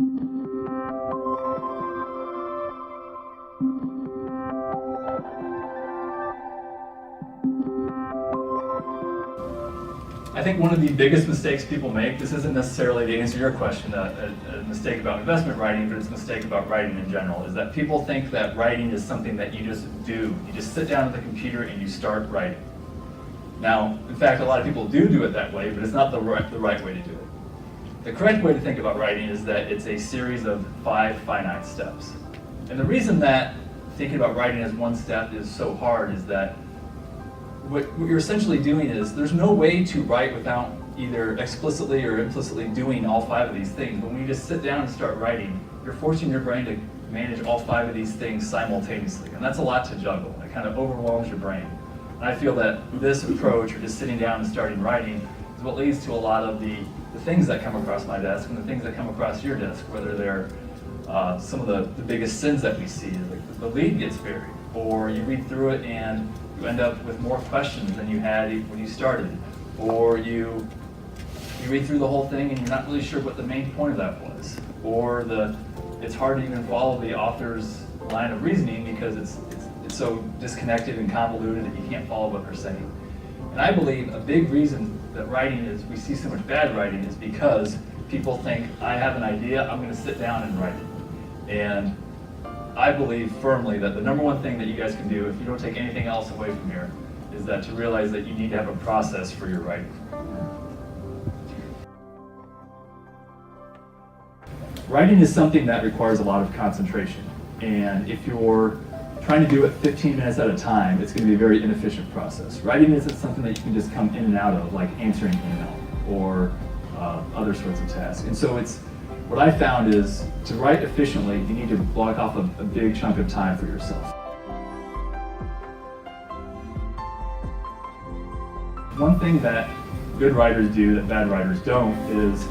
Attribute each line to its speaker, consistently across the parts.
Speaker 1: I think one of the biggest mistakes people make, this isn't necessarily to answer your question, a mistake about investment writing, but it's a mistake about writing in general, is that people think that writing is something that you just do. You just sit down at the computer and you start writing. Now, in fact, a lot of people do it that way, but it's not the right way to do it. The correct way to think about writing is that it's a series of 5 finite steps. And the reason that thinking about writing as one step is so hard is that what you're essentially doing is there's no way to write without either explicitly or implicitly doing all 5 of these things. But when you just sit down and start writing, you're forcing your brain to manage all 5 of these things simultaneously. And that's a lot to juggle. It kind of overwhelms your brain. And I feel that this approach, or just sitting down and starting writing, is what leads to a lot of the things that come across my desk and the things that come across your desk, whether they're some of the biggest sins that we see, like the lead gets buried, or you read through it and you end up with more questions than you had when you started, or you read through the whole thing and you're not really sure what the main point of that was, or it's hard to even follow the author's line of reasoning because it's so disconnected and convoluted that you can't follow what they're saying. And I believe a big reason that we see so much bad writing is because people think, I have an idea, I'm going to sit down and write it. And I believe firmly that the number one thing that you guys can do, if you don't take anything else away from here, is that to realize that you need to have a process for your writing. Writing is something that requires a lot of concentration. And if you're trying to do it 15 minutes at a time, it's going to be a very inefficient process. Writing isn't something that you can just come in and out of, like answering email or other sorts of tasks. And so what I found is to write efficiently, you need to block off a big chunk of time for yourself. One thing that good writers do that bad writers don't is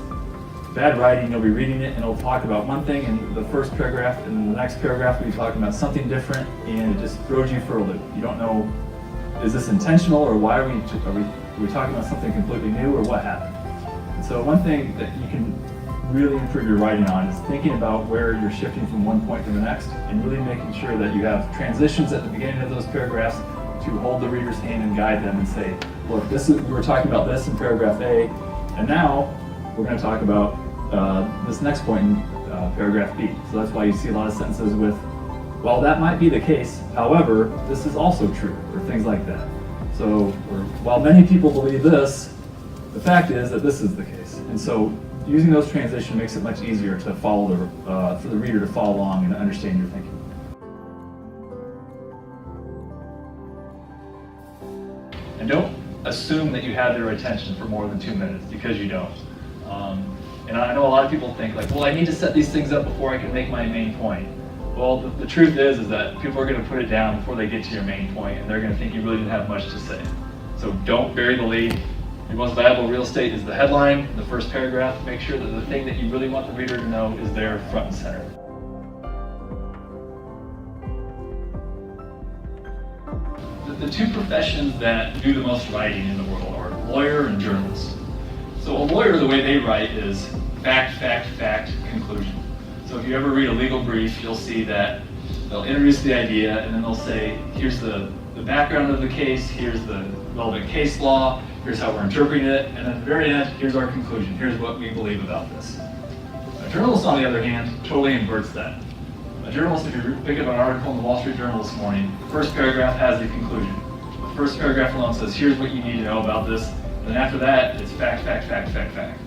Speaker 1: bad writing, you'll be reading it and it'll talk about one thing in the first paragraph, and in the next paragraph we'll be talking about something different, and it just throws you for a loop. You don't know, is this intentional, or why are we talking about something completely new, or what happened? And so one thing that you can really improve your writing on is thinking about where you're shifting from one point to the next, and really making sure that you have transitions at the beginning of those paragraphs to hold the reader's hand and guide them and say, look, we were talking about this in paragraph A, and now we're going to talk about this next point in paragraph B. So that's why you see a lot of sentences with, well, that might be the case, however, this is also true, or things like that. So, while many people believe this, the fact is that this is the case. And so using those transitions makes it much easier to follow for the reader to follow along and understand your thinking. And don't assume that you have their attention for more than 2 minutes, because you don't. And I know a lot of people think like, well, I need to set these things up before I can make my main point. Well, the truth is that people are going to put it down before they get to your main point, and they're going to think you really didn't have much to say. So don't bury the lead. Your most valuable real estate is the headline, the first paragraph. Make sure that the thing that you really want the reader to know is there front and center. The 2 professions that do the most writing in the world are lawyer and journalist. So a lawyer, the way they write is fact, fact, fact, conclusion. So if you ever read a legal brief, you'll see that they'll introduce the idea, and then they'll say, here's the background of the case, here's the relevant case law, here's how we're interpreting it, and at the very end, here's our conclusion, here's what we believe about this. A journalist, on the other hand, totally inverts that. A journalist, if you pick up an article in the Wall Street Journal this morning, the first paragraph has the conclusion. The first paragraph alone says, here's what you need to know about this, and then after that, it's fact, fact, fact, fact, fact.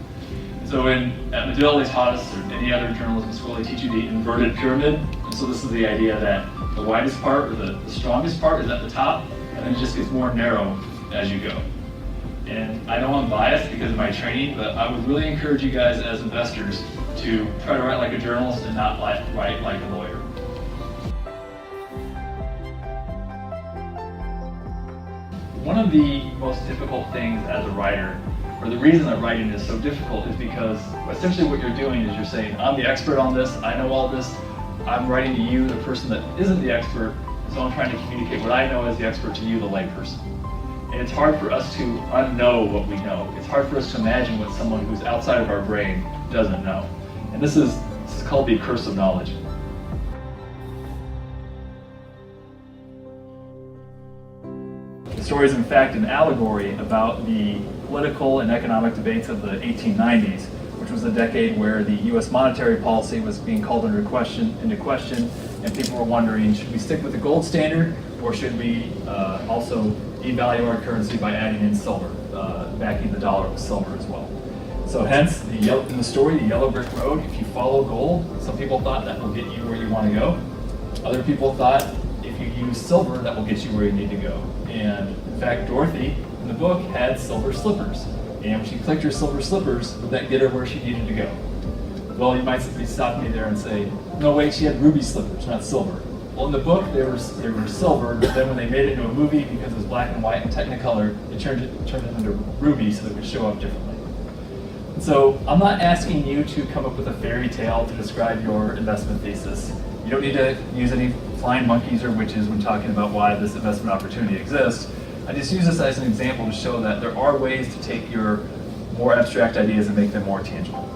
Speaker 1: So at Medill, they taught us, or any other journalism school, they teach you the inverted pyramid. And so this is the idea that the widest part, or the strongest part, is at the top, and then it just gets more narrow as you go. And I know I'm biased because of my training, but I would really encourage you guys as investors to try to write like a journalist and not write like a lawyer. One of the most difficult things as a writer, or the reason that writing is so difficult, is because essentially what you're doing is you're saying, I'm the expert on this, I know all this, I'm writing to you, the person that isn't the expert, so I'm trying to communicate what I know as the expert to you, the layperson. And it's hard for us to unknow what we know. It's hard for us to imagine what someone who's outside of our brain doesn't know. And this is It's called the curse of knowledge. The story is in fact an allegory about the political and economic debates of the 1890s, which was a decade where the US monetary policy was being called into question, and people were wondering, should we stick with the gold standard, or should we also devalue our currency by adding in silver, backing the dollar with silver as well. So hence, in the story, the yellow brick road, if you follow gold, some people thought that will get you where you want to go. Other people thought if you use silver, that will get you where you need to go. And in fact, Dorothy, in the book, had silver slippers. And when she clicked her silver slippers, would that get her where she needed to go? Well, you might stop me there and say, no wait, she had ruby slippers, not silver. Well, in the book, they were silver, but then when they made it into a movie, because it was black and white and Technicolor, they turned it into ruby so that it would show up differently. And so I'm not asking you to come up with a fairy tale to describe your investment thesis. You don't need to use any flying monkeys or witches when talking about why this investment opportunity exists. I just use this as an example to show that there are ways to take your more abstract ideas and make them more tangible.